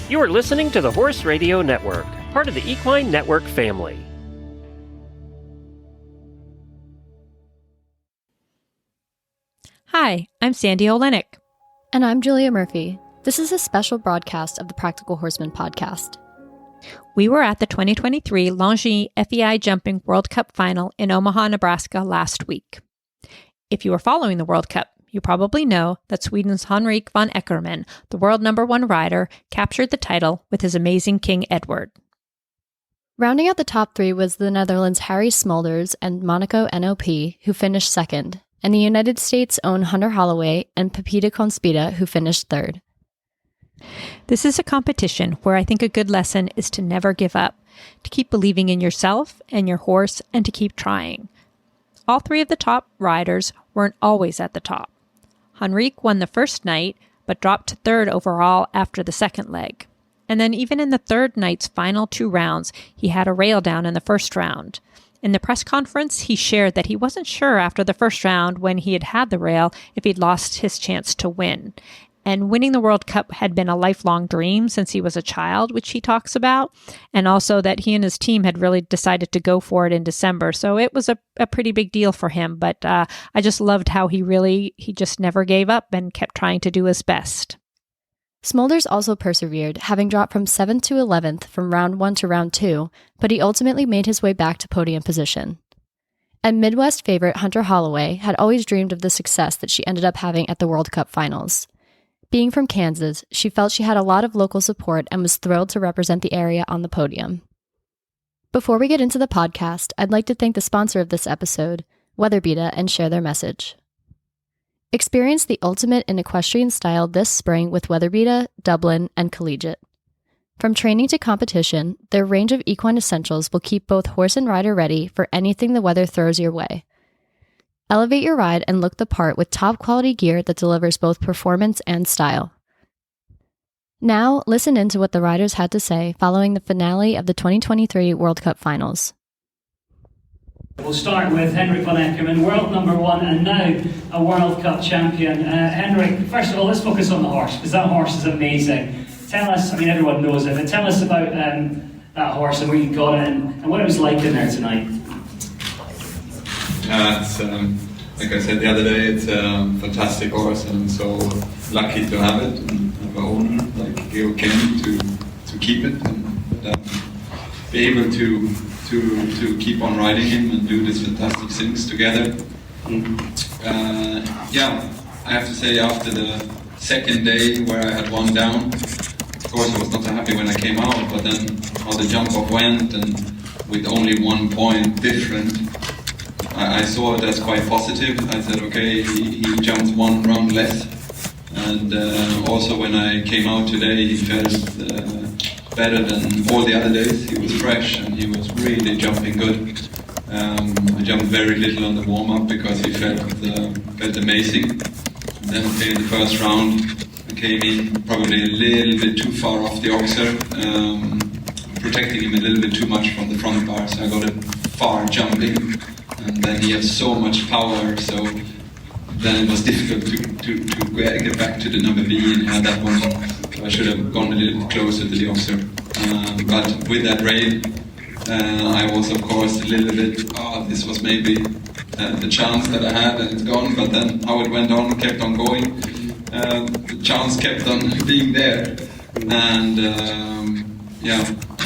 You are listening to the Horse Radio Network, part of the Equine Network family. Hi, I'm Sandy Olenek. And I'm Julia Murphy. This is a special broadcast of the Practical Horseman podcast. We were at the 2023 Longines FEI Jumping World Cup Final in Omaha, Nebraska last week. If you are following the World Cup, you probably know that Sweden's Henrik von Eckermann, the world #1 rider, captured the title with his amazing King Edward. Rounding out the top three was the Netherlands' Harry Smulders and Monaco NOP, who finished second, and the United States' own Hunter Holloway and Pepita Conspita, who finished third. This is a competition where I think a good lesson is to never give up, to keep believing in yourself and your horse, and to keep trying. All three of the top riders weren't always at the top. Henrik won the first night, but dropped to third overall after the second leg. And then even in the third night's final 2 rounds, he had a rail down in the first round. In the press conference, he shared that he wasn't sure after the first round when he had the rail if he'd lost his chance to win. And winning the World Cup had been a lifelong dream since he was a child, which he talks about, and also that he and his team had really decided to go for it in December. So it was a pretty big deal for him, but I just loved how he just never gave up and kept trying to do his best. Smulders also persevered, having dropped from 7th to 11th from round 1 to round 2, but he ultimately made his way back to podium position. And Midwest favorite Hunter Holloway had always dreamed of the success that she ended up having at the World Cup finals. Being from Kansas, she felt she had a lot of local support and was thrilled to represent the area on the podium. Before we get into the podcast, I'd like to thank the sponsor of this episode, WeatherBeta, and share their message. Experience the ultimate in equestrian style this spring with WeatherBeta, Dublin, and Collegiate. From training to competition, their range of equine essentials will keep both horse and rider ready for anything the weather throws your way. Elevate your ride and look the part with top-quality gear that delivers both performance and style. Now, listen in to what the riders had to say following the finale of the 2023 World Cup Finals. We'll start with Henrik von Eckermann, world #1 and now a World Cup champion. Henrik, first of all, let's focus on the horse, because that horse is amazing. Tell us, I mean everyone knows it, but tell us about that horse and where you got it and what it was like in there tonight. It's like I said the other day, it's a fantastic horse, and I'm so lucky to have it and have an owner like Geo King to keep it and be able to keep on riding him and do these fantastic things together. I have to say, after the second day where I had one down, of course I was not so happy when I came out, but then how the jump off went, and with only 1 point different, I saw it as quite positive. I said, okay, he jumped 1 round less. And also when I came out today, he felt better than all the other days. He was fresh and he was really jumping good. I jumped very little on the warm-up because he felt amazing. And then in the first round, I came in probably a little bit too far off the oxer, protecting him a little bit too much from the front bar, so I got a far jumping. And then he has so much power, so then it was difficult to get back to the number B and had that one. So I should have gone a little bit closer to the oxer. But with that rail, I was of course a little bit, this was maybe the chance that I had and it's gone, but then how it went on, kept on going. The chance kept on being there.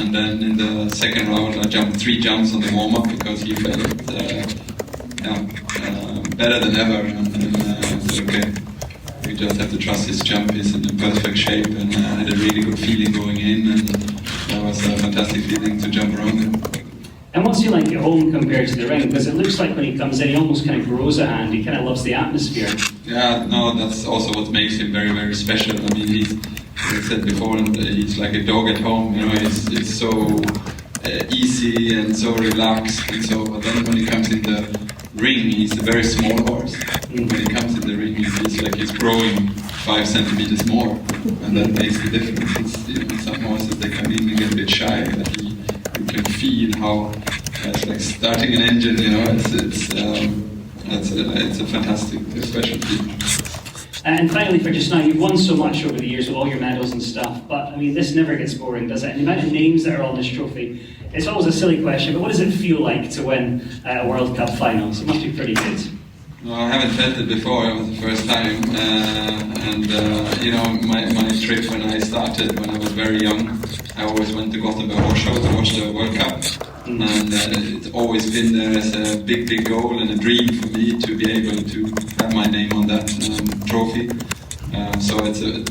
And then in the second round I jumped 3 jumps on the warm-up because he felt better than ever, and I said, okay, we just have to trust his jump. He's in perfect shape, and I had a really good feeling going in, and that was a fantastic feeling to jump around him. And what's he like at home compared to the ring? Because it looks like when he comes in, he almost kind of grows a hand. He kind of loves the atmosphere. Yeah, no, that's also what makes him very, very special. I mean, he's, as I said before, he's like a dog at home. You know, he's so easy and so relaxed, and so. But then when he comes in the ring, he's a very small horse. When he comes in the ring, he feels like he's growing 5 centimeters more, and that makes the difference. It's, some horses, they come in and get a bit shy, but you can feel how it's like starting an engine. You know, it's a fantastic specialty. And finally, for just now, you've won so much over the years with all your medals and stuff, but I mean, this never gets boring, does it? And the amount of names that are on this trophy, it's always a silly question, but what does it feel like to win a World Cup final? So it must be pretty good. No, I haven't felt it before. It was the first time, you know, my trip when I started, when I was very young, I always went to Gothenburg Horse Show to watch the World Cup, and it's always been there as a big goal and a dream for me to be able to have my name on that trophy. So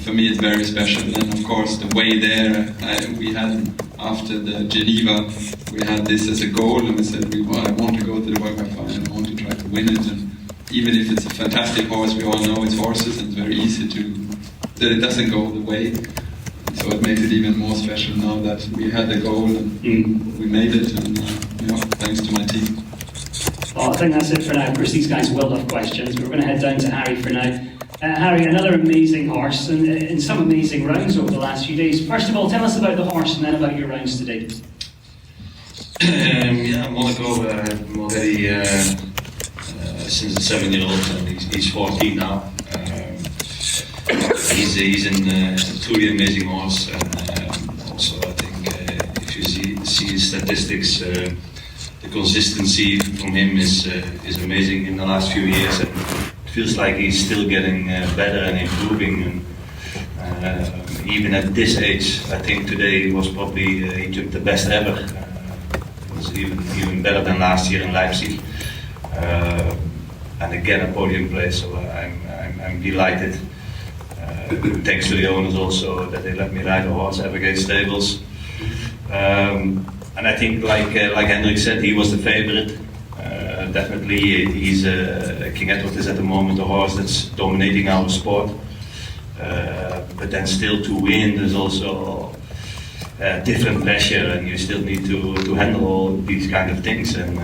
for me it's very special, and of course the way there we had after the Geneva, we had this as a goal, and we said I want to go to the World Cup final, I want to try to win it. And even if it's a fantastic horse, we all know it's horses, and it's very easy that it doesn't go the way. So it makes it even more special now that we had the goal and we made it, and thanks to my team. Well, I think that's it for now. Of course, these guys will have questions, but we're going to head down to Harry for now. Harry, another amazing horse, and in some amazing rounds over the last few days. First of all, tell us about the horse and then about your rounds today. Monaco, I'm already since a 7-year-old, and he's 14 now. He's a truly amazing horse, and also I think if you see his statistics, the consistency from him is amazing in the last few years, and it feels like he's still getting better and improving. And even at this age, I think today he was probably he took the best ever. It was even better than last year in Leipzig. And again a podium place, so I'm delighted. Thanks to the owners also that they let me ride the horse, Evergate Stables. And I think like Hendrik said, he was the favorite. Definitely he's King Edward is at the moment a horse that's dominating our sport. But then still to win, there's also different pressure, and you still need to handle all these kind of things. And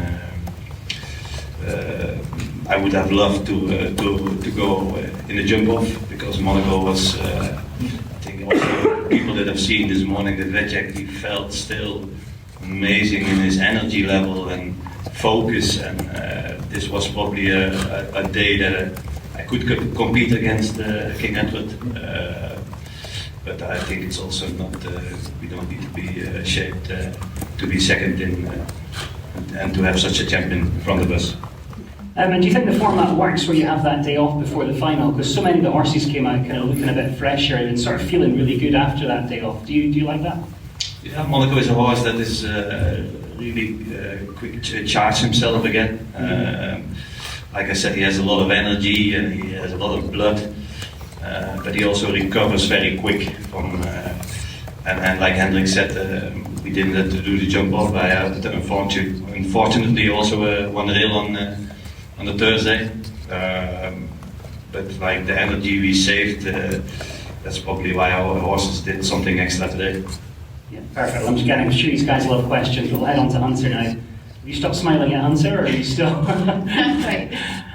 I would have loved to go in the jump off, because Monaco was, I think also people that have seen this morning that Vecek, he felt still amazing in his energy level and focus, and this was probably a day that I could compete against King Edward. But I think it's also not, we don't need to be ashamed to be second in and to have such a champion in front of us. And do you think the format works where you have that day off before the final? Because so many of the horses came out kind of looking a bit fresher and sort of feeling really good after that day off. Do you like that? Yeah, Monaco is a horse that is really quick to charge himself again. Like I said, he has a lot of energy and he has a lot of blood, but he also recovers very quick from. And like Hendrik said, we didn't have to do the jump off. I had unfortunately also one rail on the Thursday, but like the energy we saved, that's probably why our horses did something extra today. Yeah, perfect. I'm sure these guys will have questions. We'll head on to Hunter now. Have you stopped smiling at Hunter, or are you still? Right.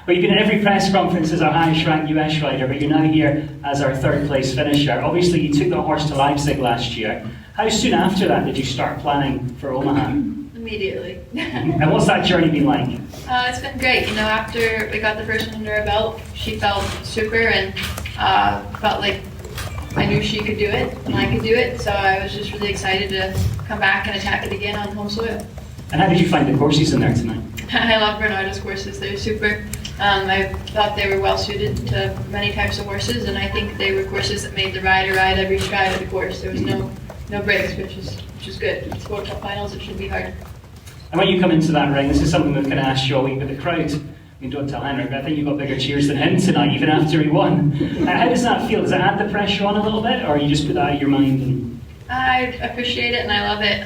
Well, you've been at every press conference as our highest ranked US rider, but you're now here as our third place finisher. Obviously, you took the horse to Leipzig last year. How soon after that did you start planning for Omaha? Immediately. And what's that journey been like? It's been great. You know, after we got the first one under our belt, she felt super and felt like I knew she could do it and I could do it. So I was just really excited to come back and attack it again on home soil. And how did you find the courses in there tonight? I love Bernardo's courses. They're super. I thought they were well suited to many types of horses, and I think they were courses that made the rider ride every stride of the course. There was no breaks, which is good. It's World Cup finals, it should be hard. And when you come into that ring, this is something we've kind of asked you all week, but the crowd, I mean, don't tell Henrik, but I think you got bigger cheers than him tonight, even after he won. How does that feel? Does it add the pressure on a little bit, or you just put that out of your mind? And... I appreciate it and I love it.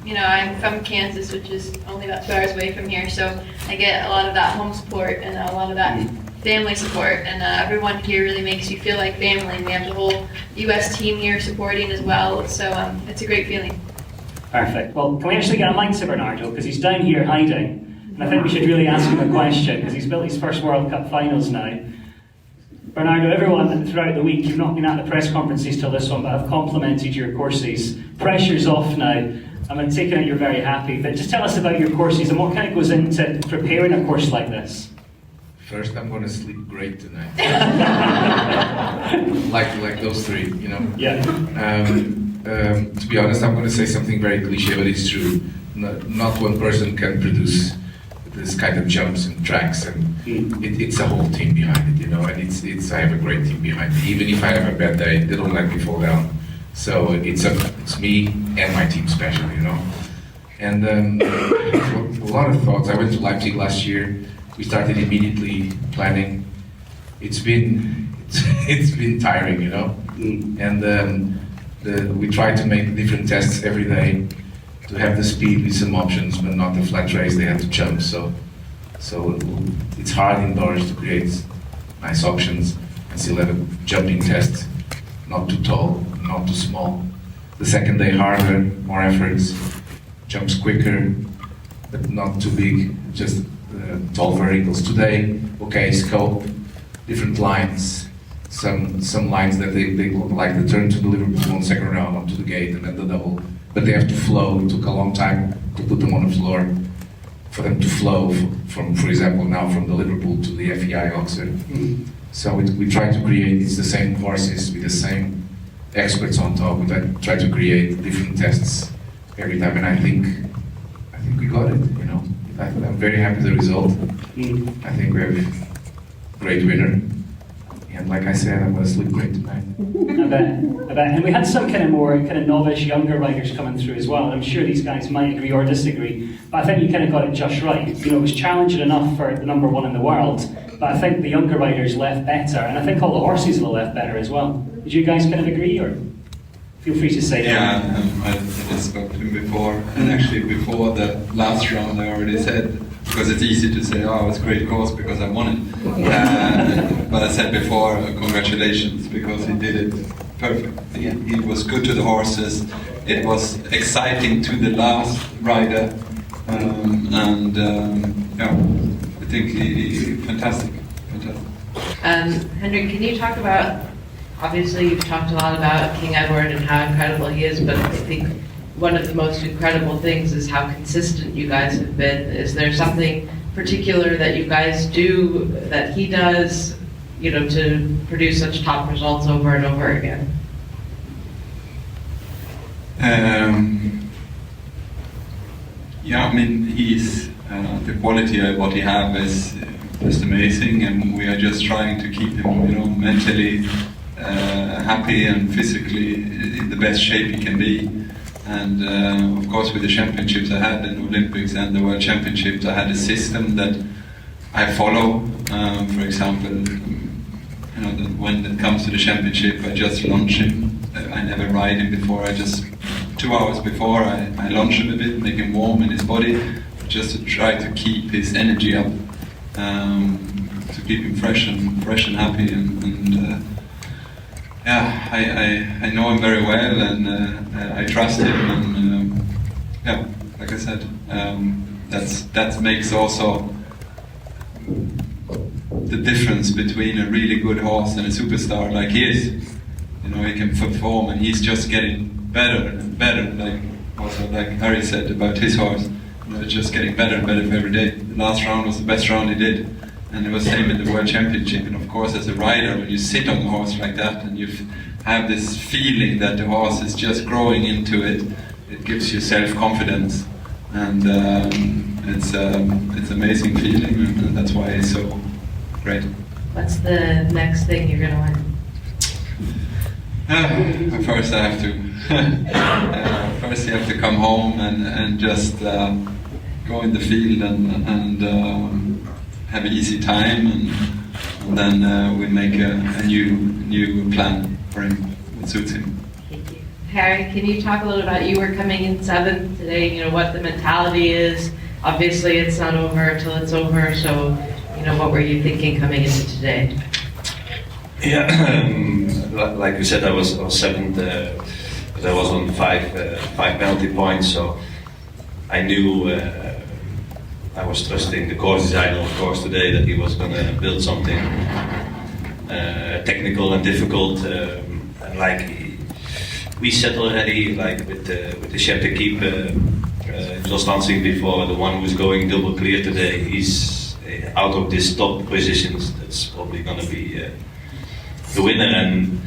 You know, I'm from Kansas, which is only about 2 hours away from here, so I get a lot of that home support and a lot of that family support, and everyone here really makes you feel like family, and we have the whole US team here supporting as well, so it's a great feeling. Perfect. Well, can we actually get a mic to Bernardo, because he's down here hiding, and I think we should really ask him a question, because he's built his first World Cup finals now. Bernardo, everyone throughout the week, you've not been at the press conferences till this one, but I've complimented your courses. Pressure's off now. I'm taking it you're very happy, but just tell us about your courses and what kind of goes into preparing a course like this. First, I'm going to sleep great tonight. like those three, you know. Yeah. To be honest, I'm going to say something very cliche, but it's true. Not one person can produce this kind of jumps and tracks, and it's a whole team behind it, you know. And it's I have a great team behind me. Even if I have a bad day, they don't let me fall down. So it's me and my team special, you know. And a lot of thoughts. I went to Leipzig last year. We started immediately planning. It's been tiring, you know. And we try to make different tests every day to have the speed with some options, but not the flat race. They have to jump, so it's hard indoors to create nice options and still have a jumping test, not too tall, not too small. The second day harder, more efforts, jumps quicker, but not too big, just tall verticals. Today, okay, scope, different lines, some lines that they look like the turn to the Liverpool on second round onto the gate and then the double, but they have to flow. It took a long time to put them on the floor, for them to flow from, for example, now from the Liverpool to the FEI Oxford. So we try to create, it's the same horses with the same experts on top. We try to create different tests every time, and I think we got it, you know. I'm very happy with the result. I think we have a great winner. And like I said, I'm going to sleep great tonight. I bet. And we had some kind of novice, younger riders coming through as well. And I'm sure these guys might agree or disagree, but I think you kind of got it just right. You know, it was challenging enough for the number one in the world, but I think the younger riders left better, and I think all the horses will left better as well. Would you guys kind of agree, or feel free to say that? Yeah, I just spoke to him before, and actually before the last round I already said, because it's easy to say, oh, it was a great course because I won it. But I said before, congratulations, because he did it perfect. He was good to the horses. It was exciting to the last rider, yeah, I think he fantastic. Hendrik, can you talk about, obviously you've talked a lot about King Edward and how incredible he is, but I think one of the most incredible things is how consistent you guys have been. Is there something particular that you guys do, that he does, you know, to produce such top results over and over again? Yeah, I mean, he's the quality of what he have is just amazing, and we are just trying to keep him, you know, mentally happy and physically in the best shape he can be. And of course, with the championships I had in Olympics and the World Championships, I had a system that I follow. For example, you know, that when it comes to the championship, I just launch him. I never ride him before. I just 2 hours before I launch him a bit, make him warm in his body, just to try to keep his energy up, to keep him fresh and happy. And yeah, I know him very well, and I trust him, and yeah, like I said, that makes also the difference between a really good horse and a superstar like he is. You know, he can perform, and he's just getting better and better. Like also like Harry said about his horse, you know, it's just getting better and better every day. The last round was the best round he did. And it was the same in the World Championship. And of course, as a rider, when you sit on the horse like that and you have this feeling that the horse is just growing into it, it gives you self-confidence. And it's an amazing feeling, and that's why it's so great. What's the next thing you're going to win? First, I have to first you have to come home and just go in the field and have an easy time, and then we make a new plan for him that suits him. Thank you. Harry, can you talk a little about, you were coming in 7th today, you know, what the mentality is? Obviously it's not over until it's over, so, you know, what were you thinking coming into today? Yeah, like we said, I was 7th, but I was on five penalty points, so I knew I was trusting the course designer, of course, today, that he was going to build something technical and difficult. And like we said already, like with the chef de keep, just answering before, the one who's going double clear today, he's out of these top positions. That's probably going to be the winner. And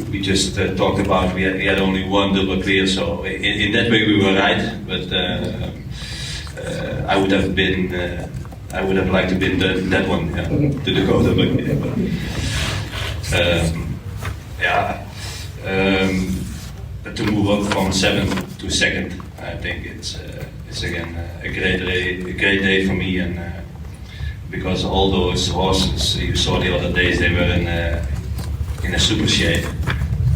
we just talked about, we had only one double clear, so in that way we were right. But I would have liked to been that one, to the go double clear. But to move up from 7th to 2nd, I think it's again a great day for me, and because all those horses you saw the other days, they were in a super shape,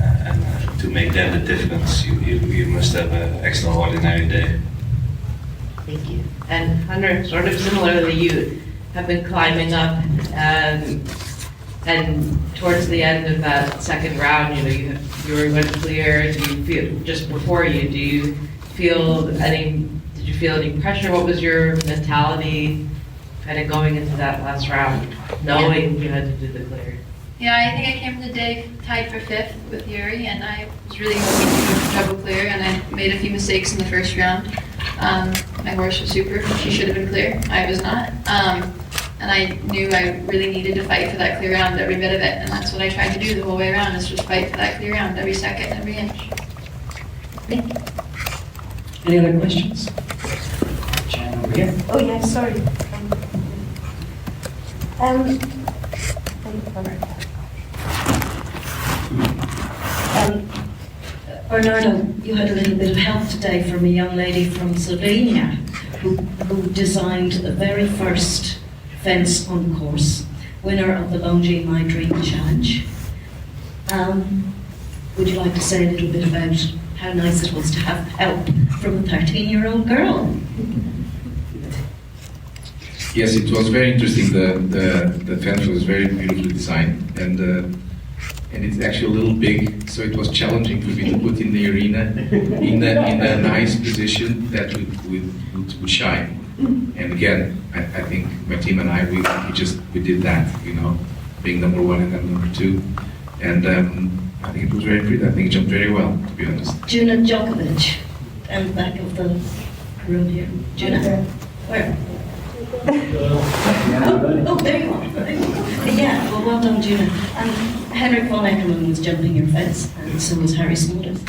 and to make them the difference, you must have an extraordinary day. Thank you. And Hunter, sort of similarly, you have been climbing up, and towards the end of that second round, you went clear. Do you feel, just before did you feel any pressure? What was your mentality kind of going into that last round, knowing you had to do the clear? Yeah, I think I came to the day tied for 5th with Yuri, and I was really hoping to go for double clear, and I made a few mistakes in the first round. My horse was super. She should have been clear. I was not. And I knew I really needed to fight for that clear round, every bit of it, and that's what I tried to do the whole way around, is just fight for that clear round, every second, every inch. Any other questions? Jan over here. Oh yeah, sorry. Bernardo, you had a little bit of help today from a young lady from Slovenia who designed the very first fence on course, winner of the Longy My Dream Challenge. Would you like to say a little bit about how nice it was to have help from a 13-year-old girl? Yes, it was very interesting. The fence was very beautifully designed, and it's actually a little big, so it was challenging for me to put in the arena in a nice position that would shine. And again, I think my team and I, we did that, being number 1 and then number 2, and I think it was very pretty. I think it jumped very well, to be honest. Juna Djokovic, down the back of the room here. Juna, where? Oh, there you are. Yeah, well done, Juna. And Henrik von Eckermann was jumping your fence, and so was Harry Smulders,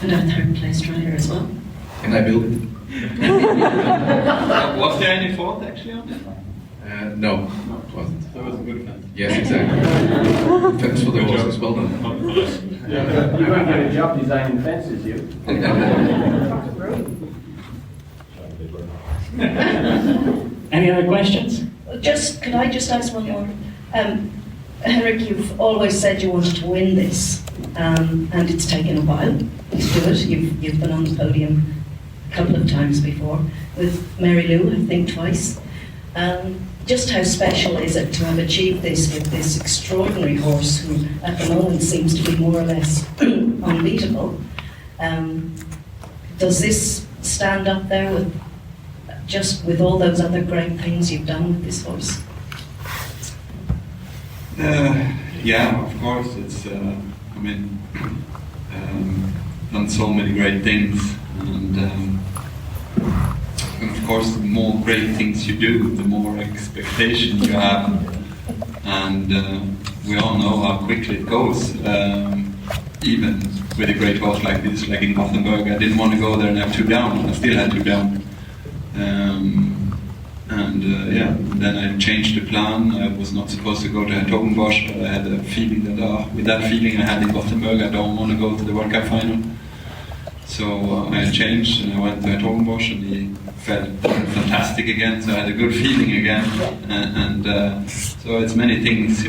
and our 3rd place rider as well. And I built it. Was there any fault actually on it? No, it wasn't. So it was a good fence. Yes, exactly. Fence for the horses, well done. You won't get a job designing fences, you. Any other questions? Could I just ask one more? Henrik, you've always said you wanted to win this, and it's taken a while to do it. You've been on the podium a couple of times before, with Mary Lou, I think twice. Just how special is it to have achieved this with this extraordinary horse who at the moment seems to be more or less unbeatable? Does this stand up there with all those other great things you've done with this horse? Yeah, of course. It's done so many great things, and of course, the more great things you do, the more expectation you have, and we all know how quickly it goes. Even with a great horse like this, like in Gothenburg, I didn't want to go there and have 2 down. I still had 2 down. Then I changed the plan. I was not supposed to go to Hertogenbosch, but I had a feeling that with that feeling I had in Gothenburg, I don't want to go to the World Cup final. So I changed and I went to Hertogenbosch, and he felt fantastic again, so I had a good feeling again. So it's many things,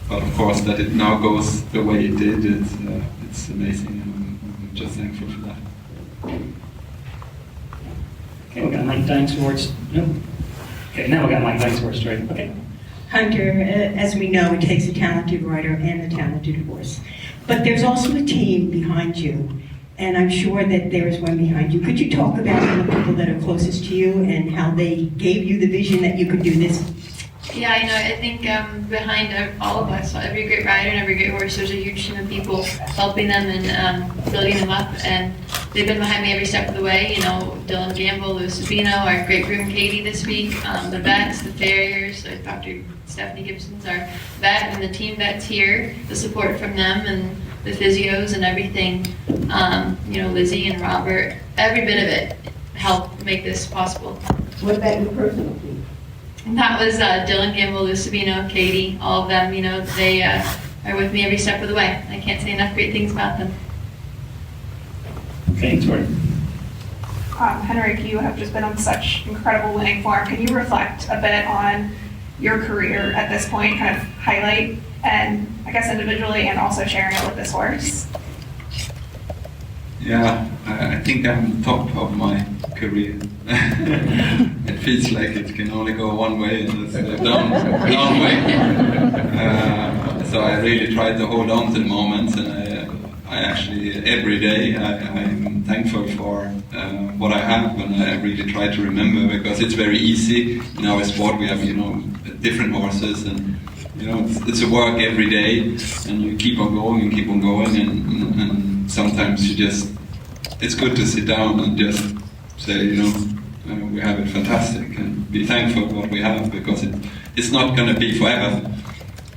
but of course that it now goes the way it did, it's amazing, and I'm just thankful for that. Okay, we got Mike down towards. No. Okay, now we got Mike down towards straight. Okay. Hunter, as we know, it takes a talented rider and a talented horse. But there's also a team behind you, and I'm sure that there is one behind you. Could you talk about the people that are closest to you and how they gave you the vision that you could do this? Yeah, I know. I think behind all of us, every great rider and every great horse, there's a huge team of people helping them and building them up. And they've been behind me every step of the way. You know, Dylan Gamble, Lou Sabino, our great groom Katie this week, the vets, the farriers, Dr. Stephanie Gibson's our vet, and the team vets here, the support from them and the physios and everything. You know, Lizzie and Robert, every bit of it helped make this possible. What about your personal team? That was Dylan Gamble, Lou Sabino, Katie, all of them. You know, they are with me every step of the way. I can't say enough great things about them. Okay, Tori. Henrik, you have just been on such incredible winning form. Can you reflect a bit on your career at this point, kind of highlight, and I guess individually and also sharing it with this horse? Yeah, I think I'm top of my career. It feels like it can only go one way, and it's the down way. So I really try to hold on to the moments, and I actually, every day, I'm thankful for what I have, and I really try to remember, because it's very easy. In our sport we have, you know, different horses, and you know, it's a work every day, and you keep on going and keep on going, and sometimes you just, it's good to sit down and just say, you know, we have it fantastic, and be thankful for what we have, because it's not going to be forever.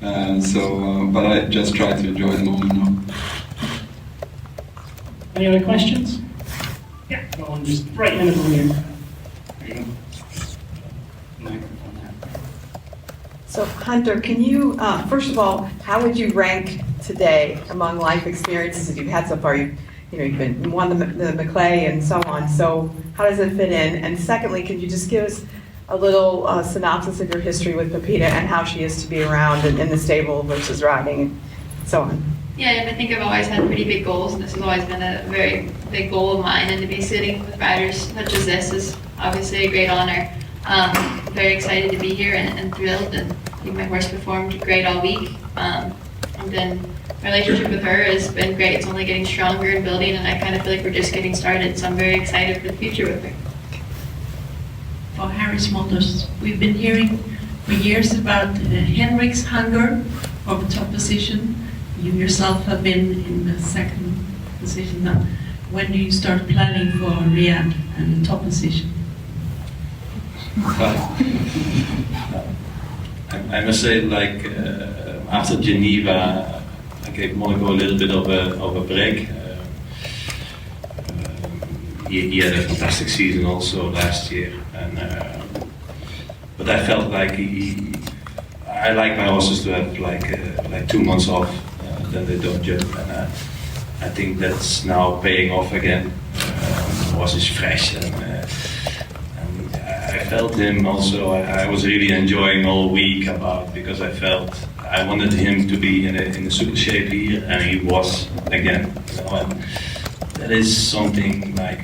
But I just try to enjoy the moment now. Any other questions? Yeah, got one just right in the middle here. There you go. Microphone there. So Hunter, can you, first of all, how would you rank today among life experiences that you've had so far? You won the Maclay and so on. So how does it fit in? And secondly, could you just give us a little synopsis of your history with Pepita and how she is to be around in the stable versus riding and so on? Yeah, I think I've always had pretty big goals, and this has always been a very big goal of mine. And to be sitting with riders such as this is obviously a great honor. Very excited to be here and thrilled, and I think my horse performed great all week. And then my relationship with her has been great. It's only getting stronger and building, and I kind of feel like we're just getting started. So I'm very excited for the future with her. For Harris Motors, we've been hearing for years about Henrik's hunger for the top position. You yourself have been in the second position now. When do you start planning for Riyadh and the top position? I must say, like after Geneva, I gave Monaco a little bit of a break. He had a fantastic season also last year, and but I felt like I like my horses to have like 2 months off, then they don't jump, and I think that's now paying off again. The horse is fresh, and I felt him also. I was really enjoying all week because I felt I wanted him to be in a super shape here, and he was again. You know, and that is something like.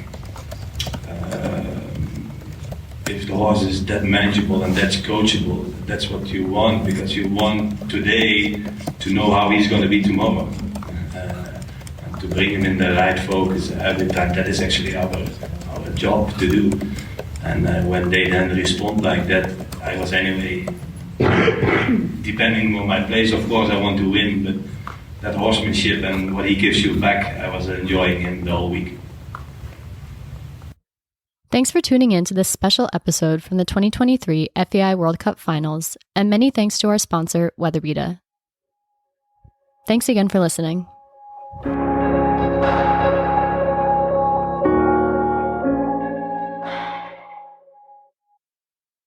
If the horse is that manageable and that's coachable, that's what you want, because you want today to know how he's going to be tomorrow, and to bring him in the right focus every time. That is actually our job to do. And when they then respond like that, I was anyway, depending on my place, of course I want to win, but that horsemanship and what he gives you back, I was enjoying him the whole week. Thanks for tuning in to this special episode from the 2023 FEI World Cup Finals, and many thanks to our sponsor, Weatherbeeta. Thanks again for listening.